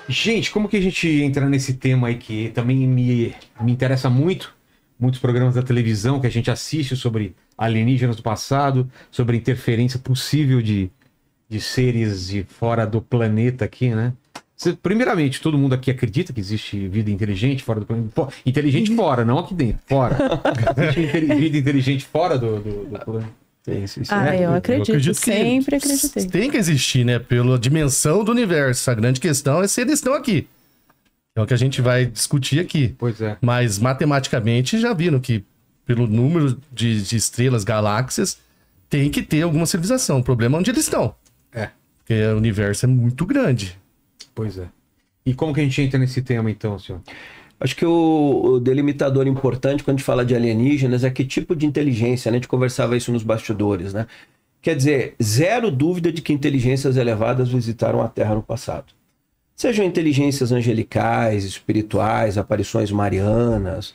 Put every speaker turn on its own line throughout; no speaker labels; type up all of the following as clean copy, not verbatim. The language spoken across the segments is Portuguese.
Gente, como que a gente entra nesse tema aí que também me interessa muito? Muitos programas da televisão que a gente assiste sobre alienígenas do passado, sobre interferência possível de seres de fora do planeta aqui, né? Primeiramente, todo mundo aqui acredita que existe vida inteligente fora do planeta? Inteligente fora, não aqui dentro, fora. Existe vida inteligente fora do planeta?
Eu acredito, sempre acreditei.
Tem que existir, né? Pela dimensão do universo. A grande questão é se eles estão aqui. É o que a gente vai discutir aqui.
Pois é.
Mas matematicamente já viram que pelo número de estrelas, galáxias, tem que ter alguma civilização. O problema é onde eles estão. Porque o universo é muito grande.
Pois é. E como que a gente entra nesse tema então, senhor?
Acho que o delimitador importante quando a gente fala de alienígenas é que tipo de inteligência, né? A gente conversava isso nos bastidores, né? Quer dizer, zero dúvida de que inteligências elevadas visitaram a Terra no passado. Sejam inteligências angelicais, espirituais, aparições marianas,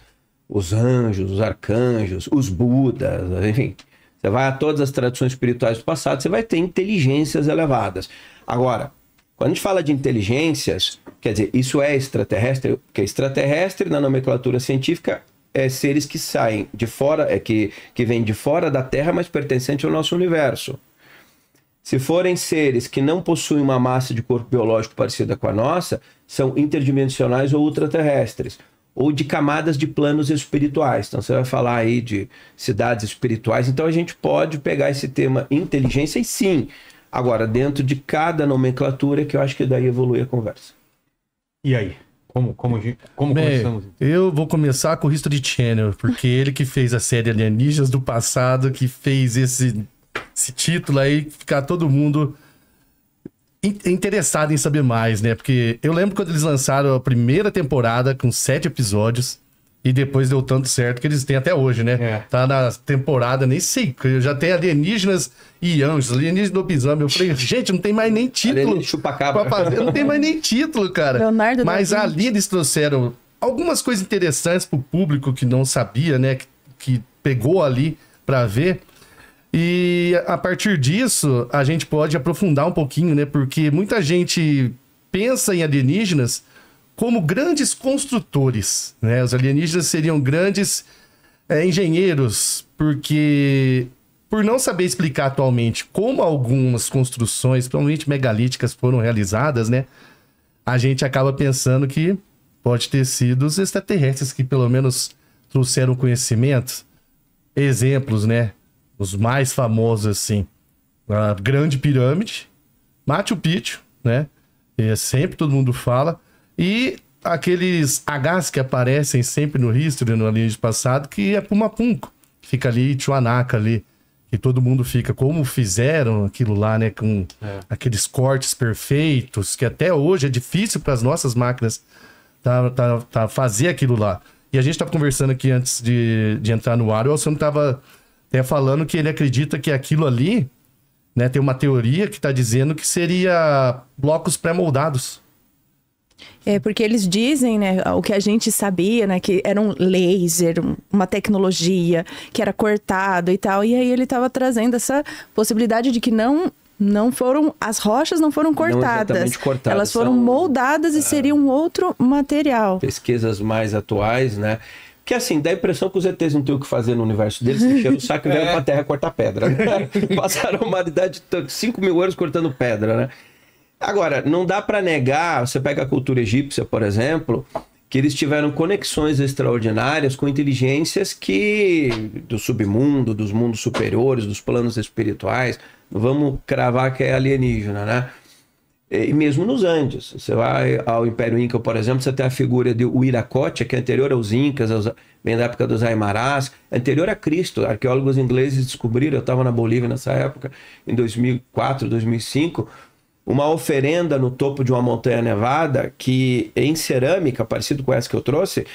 os anjos, os arcanjos, os budas, enfim. Você vai a todas as tradições espirituais do passado, você vai ter inteligências elevadas. Agora, quando a gente fala de inteligências, quer dizer, isso é extraterrestre, porque extraterrestre, na nomenclatura científica, é seres que saem de fora, que vêm de fora da Terra, mas pertencentes ao nosso universo. Se forem seres que não possuem uma massa de corpo biológico parecida com a nossa, são interdimensionais ou ultraterrestres, ou de camadas de planos espirituais. Então você vai falar aí de cidades espirituais, então a gente pode pegar esse tema inteligência e sim, agora dentro de cada nomenclatura que eu acho que daí evolui a conversa.
E aí? Como começamos?
Eu vou começar com o History Channel, porque ele que fez a série Alienígenas do passado, que fez esse título aí, ficar todo mundo interessado em saber mais, né? Porque eu lembro quando eles lançaram a primeira temporada com 7 episódios e depois deu tanto certo que eles têm até hoje, né? Tá na temporada, nem sei, já tem alienígenas e anjos, alienígenas do lobisomem. Eu falei, gente, não tem mais nem título
chupa-cabra.
pra fazer, não tem mais nem título, cara.
Leonardo
Mas ali eles trouxeram algumas coisas interessantes pro público que não sabia, né? Que pegou ali pra ver. E a partir disso, a gente pode aprofundar um pouquinho, né? Porque muita gente pensa em alienígenas como grandes construtores, né? Os alienígenas seriam grandes engenheiros, porque por não saber explicar atualmente como algumas construções, provavelmente megalíticas, foram realizadas, né? A gente acaba pensando que pode ter sido os extraterrestres que pelo menos trouxeram conhecimento. Exemplos, né? Os mais famosos, assim, a Grande Pirâmide, Machu Picchu, né? E sempre todo mundo fala. E aqueles Hs que aparecem sempre no History, no Alienígena passado, que é Pumapunco. Fica ali, Tiwanaku ali. E todo mundo fica, como fizeram aquilo lá, né? Com aqueles cortes perfeitos, que até hoje é difícil para as nossas máquinas fazer aquilo lá. E a gente estava conversando aqui antes de entrar no ar, o Alessandro estava até falando que ele acredita que aquilo ali, né, tem uma teoria que está dizendo que seria blocos pré-moldados.
Porque eles dizem, né, o que a gente sabia, né, que era um laser, uma tecnologia que era cortado e tal. E aí ele estava trazendo essa possibilidade de que não foram, as rochas não foram cortadas. Elas foram moldadas e seriam outro material.
Pesquisas mais atuais, né? Que assim, dá a impressão que os ETs não têm o que fazer no universo deles, encheram o saco e vieram pra Terra cortar pedra, né? Passaram a humanidade de 5 mil anos cortando pedra, né? Agora, não dá para negar, você pega a cultura egípcia, por exemplo, que eles tiveram conexões extraordinárias com inteligências do submundo, dos mundos superiores, dos planos espirituais. Não vamos cravar que é alienígena, né? E mesmo nos Andes. Você vai ao Império Inca, por exemplo, você tem a figura de Huiracocha, que é anterior aos Incas, bem da época dos Aymarás, anterior a Cristo. Arqueólogos ingleses descobriram, eu estava na Bolívia nessa época, em 2004, 2005, uma oferenda no topo de uma montanha nevada que, em cerâmica, parecido com essa que eu trouxe,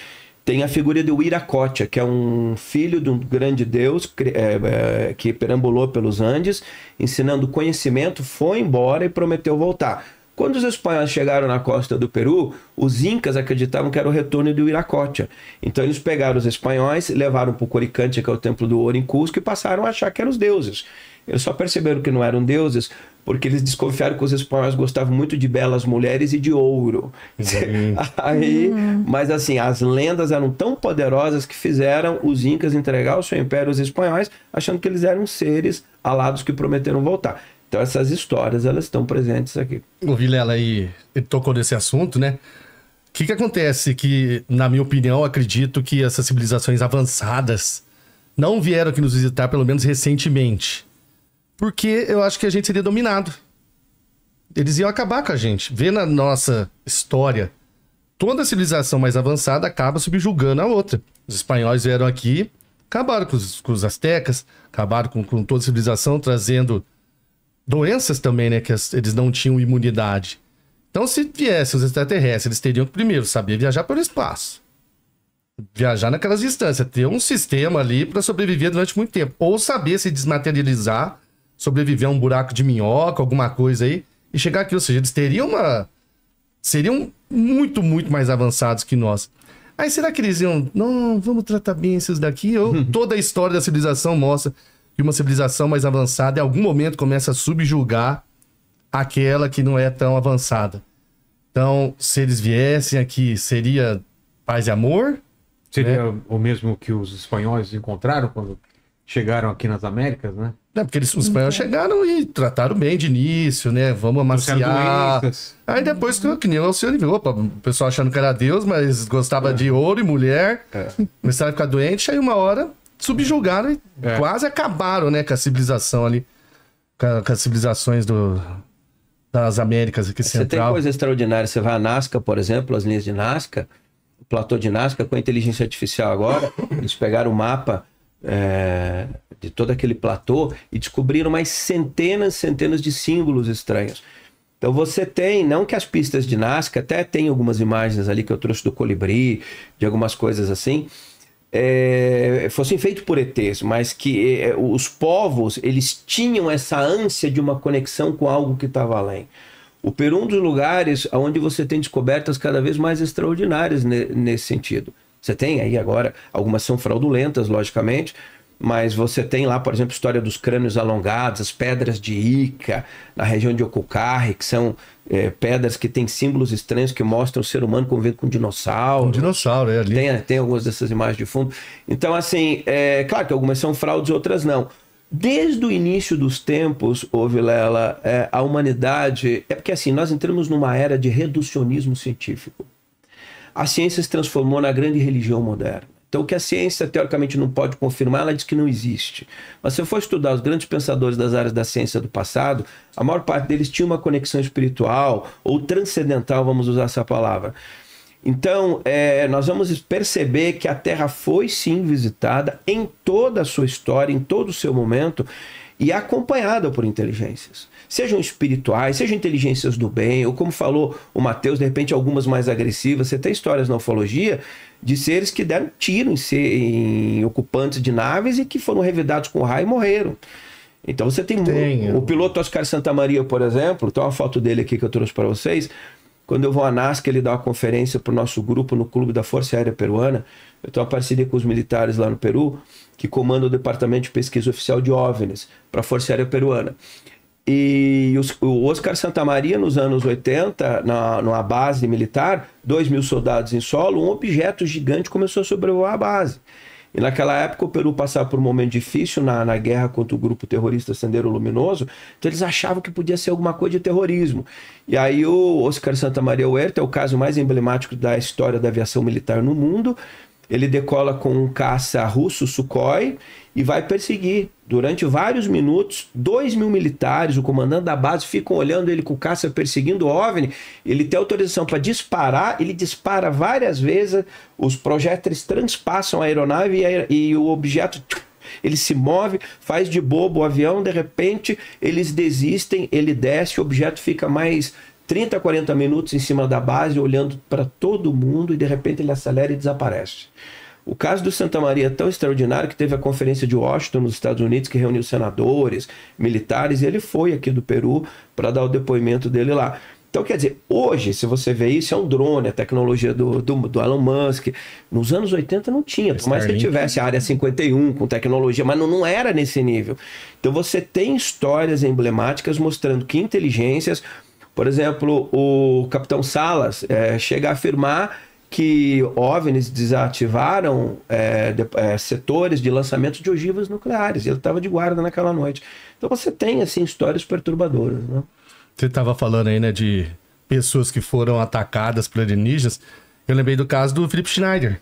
tem a figura de Huiracocha, que é um filho de um grande deus que perambulou pelos Andes, ensinando conhecimento, foi embora e prometeu voltar. Quando os espanhóis chegaram na costa do Peru, os incas acreditavam que era o retorno de Huiracocha. Então eles pegaram os espanhóis, levaram para o Coricante, que é o templo do ouro em Cusco, e passaram a achar que eram os deuses. Eles só perceberam que não eram deuses porque eles desconfiaram que os espanhóis gostavam muito de belas mulheres e de ouro. Aí, mas assim, as lendas eram tão poderosas que fizeram os incas entregar o seu império aos espanhóis, achando que eles eram seres alados que prometeram voltar. Então essas histórias, elas estão presentes aqui.
O Vilela aí, ele tocou nesse assunto, né? O que acontece que, na minha opinião, acredito que essas civilizações avançadas não vieram aqui nos visitar, pelo menos recentemente. Porque eu acho que a gente seria dominado. Eles iam acabar com a gente. Vê na nossa história, toda civilização mais avançada acaba subjugando a outra. Os espanhóis vieram aqui, acabaram com os astecas, acabaram com toda a civilização, trazendo doenças também, né? Que eles não tinham imunidade. Então, se viessem os extraterrestres, eles teriam que primeiro saber viajar pelo espaço. Viajar naquelas distâncias, ter um sistema ali para sobreviver durante muito tempo. Ou saber se desmaterializar, sobreviver a um buraco de minhoca, alguma coisa aí, e chegar aqui. Ou seja, eles seriam muito, muito mais avançados que nós. Aí será que eles iam... Não, vamos tratar bem esses daqui? Ou toda a história da civilização mostra que uma civilização mais avançada, em algum momento, começa a subjugar aquela que não é tão avançada. Então, se eles viessem aqui, seria paz e amor?
Seria o mesmo que os espanhóis encontraram quando chegaram aqui nas Américas, né?
É, porque os espanhóis chegaram e trataram bem de início, né? Vamos amaciar. Aí depois, que nem o Alcione viu, opa, o pessoal achando que era Deus, mas gostava de ouro e mulher, começaram a ficar doente, aí uma hora subjugaram e quase acabaram, né, com a civilização ali, com as civilizações das Américas aqui central.
Você tem coisa extraordinária, você vai a Nazca, por exemplo, as linhas de Nazca, o platô de Nazca, com a inteligência artificial agora, eles pegaram o mapa de todo aquele platô e descobriram mais centenas de símbolos estranhos. Então você tem, não que as pistas de Nazca, até tem algumas imagens ali que eu trouxe do colibri, de algumas coisas assim, fossem feitos por ETs, mas que os povos, eles tinham essa ânsia de uma conexão com algo que estava além. O Peru é um dos lugares onde você tem descobertas cada vez mais extraordinárias nesse sentido. Você tem aí agora, algumas são fraudulentas, logicamente, mas você tem lá, por exemplo, a história dos crânios alongados, as pedras de Ica, na região de Ocucarri, que são pedras que têm símbolos estranhos que mostram o ser humano convivendo com um dinossauro.
Um dinossauro, ali.
Tem algumas dessas imagens de fundo. Então, assim, claro que algumas são fraudes, outras não. Desde o início dos tempos, Vilela, a humanidade... É porque, assim, nós entramos numa era de reducionismo científico. A ciência se transformou na grande religião moderna. Então, o que a ciência, teoricamente, não pode confirmar, ela diz que não existe. Mas se eu for estudar os grandes pensadores das áreas da ciência do passado, a maior parte deles tinha uma conexão espiritual ou transcendental, vamos usar essa palavra. Então, nós vamos perceber que a Terra foi, sim, visitada em toda a sua história, em todo o seu momento, e acompanhada por inteligências. Sejam espirituais, sejam inteligências do bem, ou como falou o Matheus, de repente algumas mais agressivas. Você tem histórias na ufologia de seres que deram tiro em ocupantes de naves e que foram revidados com raio e morreram. Então você tem o piloto Oscar Santamaria, por exemplo, tem uma foto dele aqui que eu trouxe para vocês. Quando eu vou à Nazca, ele dá uma conferência para o nosso grupo no Clube da Força Aérea Peruana. Eu tenho uma parceria com os militares lá no Peru, que comandam o Departamento de Pesquisa Oficial de OVNIs para a Força Aérea Peruana. E o Oscar Santamaria, nos anos 80, numa base militar, 2.000 soldados em solo, um objeto gigante começou a sobrevoar a base. E naquela época o Peru passava por um momento difícil na guerra contra o grupo terrorista Sendero Luminoso, então eles achavam que podia ser alguma coisa de terrorismo. E aí o Oscar Santamaria Huerta é o caso mais emblemático da história da aviação militar no mundo. Ele decola com um caça russo Sukhoi e vai perseguir. Durante vários minutos, 2.000 militares, o comandante da base, ficam olhando ele com o caça perseguindo o OVNI. Ele tem autorização para disparar, ele dispara várias vezes, os projéteis transpassam a aeronave e o objeto... Ele se move, faz de bobo o avião, de repente eles desistem, ele desce, o objeto fica mais 30, 40 minutos em cima da base, olhando para todo mundo, e de repente ele acelera e desaparece. O caso do Santamaria é tão extraordinário que teve a conferência de Washington, nos Estados Unidos, que reuniu senadores, militares, e ele foi aqui do Peru para dar o depoimento dele lá. Então, quer dizer, hoje, se você vê isso, é um drone, a tecnologia do Elon Musk. Nos anos 80 não tinha, por mais que tivesse a Área 51 com tecnologia, mas não era nesse nível. Então, você tem histórias emblemáticas mostrando que inteligências... Por exemplo, o Capitão Salas chega a afirmar que OVNIs desativaram setores de lançamento de ogivas nucleares. Ele estava de guarda naquela noite. Então, você tem, assim, histórias perturbadoras, né?
Você estava falando aí, né, de pessoas que foram atacadas por alienígenas. Eu lembrei do caso do Philip Schneider,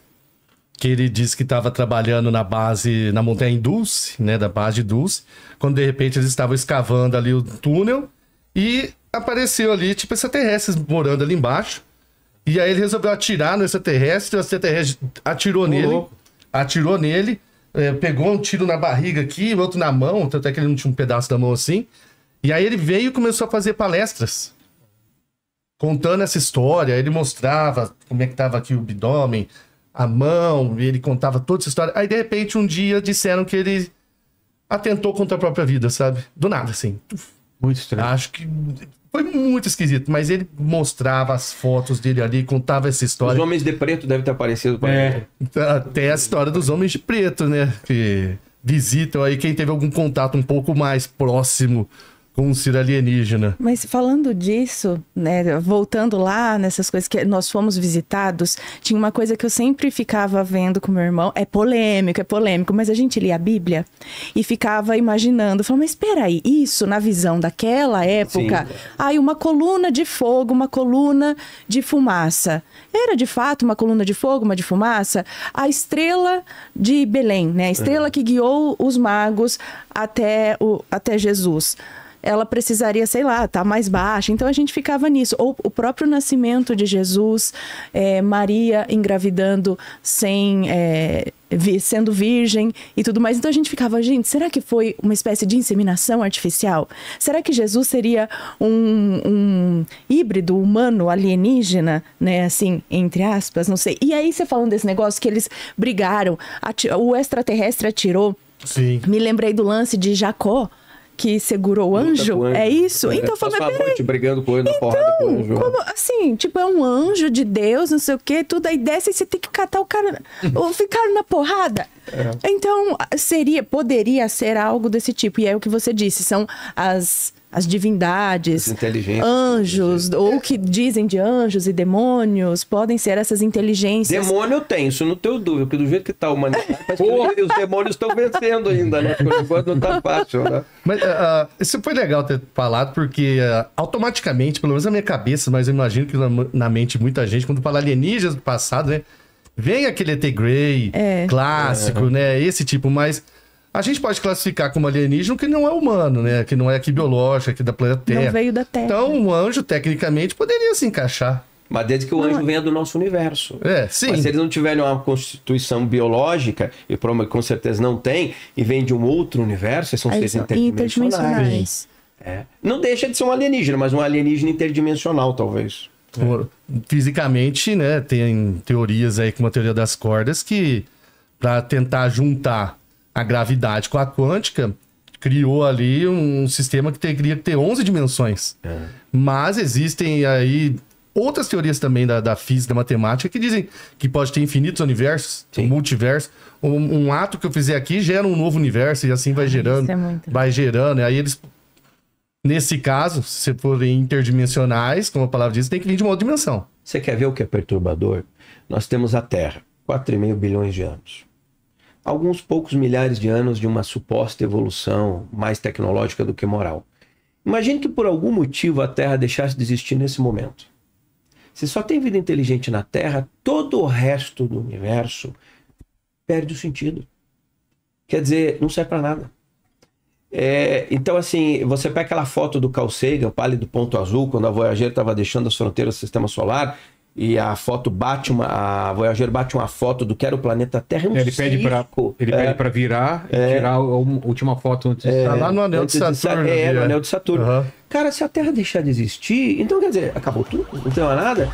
que ele disse que estava trabalhando na base, na montanha Dulce, né, da base de Dulce, quando de repente eles estavam escavando ali o túnel e apareceu ali, tipo, extraterrestres morando ali embaixo. E aí ele resolveu atirar no extraterrestre, o extraterrestre atirou nele, pegou um tiro na barriga aqui, outro na mão, até que ele não tinha um pedaço da mão assim. E aí ele veio e começou a fazer palestras, contando essa história. Ele mostrava como é que tava aqui o abdômen, a mão, e ele contava toda essa história. Aí, de repente, um dia disseram que ele atentou contra a própria vida, sabe? Do nada, assim.
Muito estranho.
Acho que foi muito esquisito, mas ele mostrava as fotos dele ali, contava essa história.
Os homens de preto devem ter aparecido para ele.
Até a história dos homens de preto, né? Que visitam aí quem teve algum contato um pouco mais próximo com um ser alienígena.
Mas falando disso, né, voltando lá nessas coisas que nós fomos visitados, tinha uma coisa que eu sempre ficava vendo com meu irmão, é polêmico, mas a gente lia a Bíblia e ficava imaginando, falando, mas espera aí, isso na visão daquela época, aí uma coluna de fogo, uma coluna de fumaça. Era de fato uma coluna de fogo, uma de fumaça? A estrela de Belém, né, a estrela que guiou os magos até Jesus. Ela precisaria, sei lá, estar mais baixa. Então a gente ficava nisso. Ou o próprio nascimento de Jesus, Maria engravidando sendo virgem e tudo mais. Então a gente ficava, gente, será que foi uma espécie de inseminação artificial? Será que Jesus seria um híbrido humano alienígena, né? Assim, entre aspas, não sei. E aí você falando desse negócio que eles brigaram, o extraterrestre atirou.
Sim.
Me lembrei do lance de Jacó, que segurou o anjo, é isso? Então,
passou a noite brigando com ele na porrada com o anjo.
Como, assim, tipo, é um anjo de Deus, não sei o quê, tudo aí desce e você tem que catar o cara, ou ficar na porrada. Então, poderia ser algo desse tipo. E é o que você disse, são as divindades, anjos, ou que dizem de anjos e demônios, podem ser essas inteligências.
Demônio tem, isso não tenho dúvida, porque do jeito que tá a humanidade, parece que os demônios estão vencendo ainda, né? Por enquanto não tá fácil, né?
Mas isso foi legal ter falado, porque automaticamente, pelo menos na minha cabeça, mas eu imagino que na mente de muita gente, quando fala alienígenas do passado, né? Vem aquele ET Grey, clássico, né? Esse tipo, mas a gente pode classificar como alienígena que não é humano, né? Que não é aqui biológico, aqui da planeta Terra.
Não veio da Terra.
Então, um anjo, tecnicamente, poderia se encaixar.
Mas desde que o anjo venha do nosso universo.
Sim.
Mas se eles não tiverem uma constituição biológica, e com certeza não tem, e vem de um outro universo, são seres interdimensionais. Não deixa de ser um alienígena, mas um alienígena interdimensional, talvez.
Fisicamente, né? Tem teorias aí, como a teoria das cordas, que para tentar juntar a gravidade com a quântica, criou ali um sistema que teria que ter 11 dimensões. Mas existem aí outras teorias também da física, da matemática, que dizem que pode ter infinitos universos, um multiverso. Um ato que eu fizer aqui gera um novo universo e assim vai gerando. Vai gerando. E aí eles, nesse caso, se forem interdimensionais, como a palavra diz, tem que vir de uma outra dimensão.
Você quer ver o que é perturbador? Nós temos a Terra, 4,5 bilhões de anos. Alguns poucos milhares de anos de uma suposta evolução mais tecnológica do que moral. Imagine que por algum motivo a Terra deixasse de existir nesse momento. Se só tem vida inteligente na Terra, todo o resto do universo perde o sentido. Quer dizer, não serve para nada. Então, assim, você pega aquela foto do Carl Sagan, o pálido ponto azul, quando a Voyager estava deixando as fronteiras do sistema solar, e a foto a Voyager bate uma foto do que era o planeta Terra.
Ele pede para virar e tirar a última foto antes de
lá no anel de Saturno.
No anel de Saturno. Cara, se a Terra deixar de existir, então quer dizer, acabou tudo, não tem mais nada.